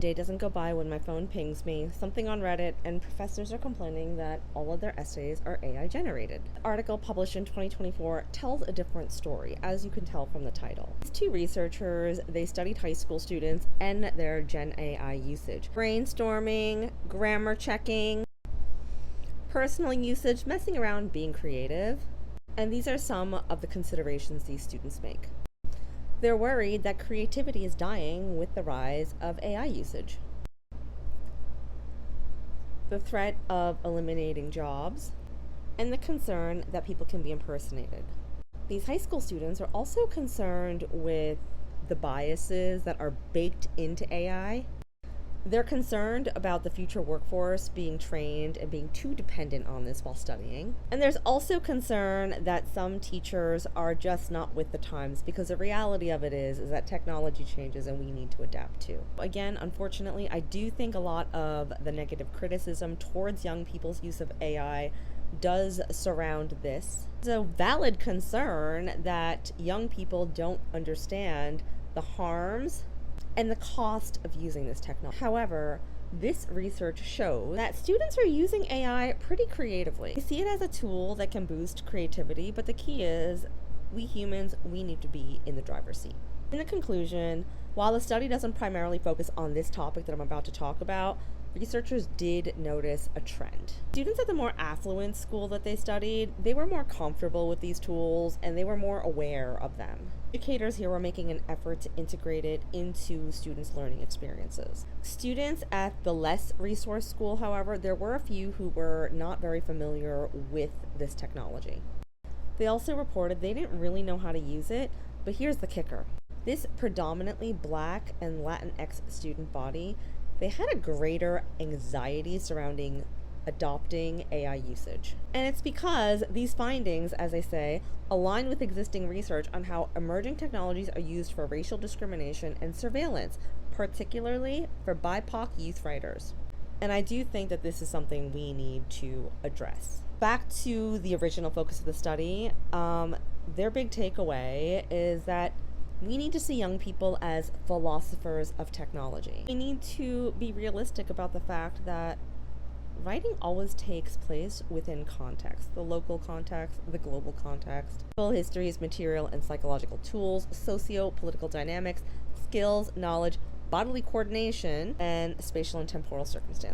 Day doesn't go by when my phone pings me something on Reddit and professors are complaining that all of their essays are AI generated. The article published in 2024 tells a different story, as you can tell from the title. These two researchers, they studied high school students and their Gen AI usage. Brainstorming, grammar checking, personal usage, messing around, being creative. And these are some of the considerations these students make. They're worried that creativity is dying with the rise of AI usage. The threat of eliminating jobs, and the concern that people can be impersonated. These high school students are also concerned with the biases that are baked into AI. They're concerned about the future workforce being trained and being too dependent on this while studying. And there's also concern that some teachers are just not with the times, because the reality of it is that technology changes and we need to adapt to. Again, unfortunately, I do think a lot of the negative criticism towards young people's use of AI does surround this. It's a valid concern that young people don't understand the harms and the cost of using this technology. However, this research shows that students are using AI pretty creatively. They see it as a tool that can boost creativity, but the key is we humans, we need to be in the driver's seat. In the conclusion, while the study doesn't primarily focus on this topic that I'm about to talk about, researchers did notice a trend. Students at the more affluent school that they studied, they were more comfortable with these tools and they were more aware of them. Educators here were making an effort to integrate it into students' learning experiences. Students at the less resource school, however, there were a few who were not very familiar with this technology. They also reported they didn't really know how to use it, but here's the kicker. This predominantly Black and Latinx student body, they had a greater anxiety surrounding adopting AI usage. And it's because these findings, as I say, align with existing research on how emerging technologies are used for racial discrimination and surveillance, particularly for BIPOC youth writers. And I do think that this is something we need to address. Back to the original focus of the study, their big takeaway is that we need to see young people as philosophers of technology. We need to be realistic about the fact that writing always takes place within context, the local context, the global context. Histories, material and psychological tools, socio-political dynamics, skills, knowledge, bodily coordination, and spatial and temporal circumstances.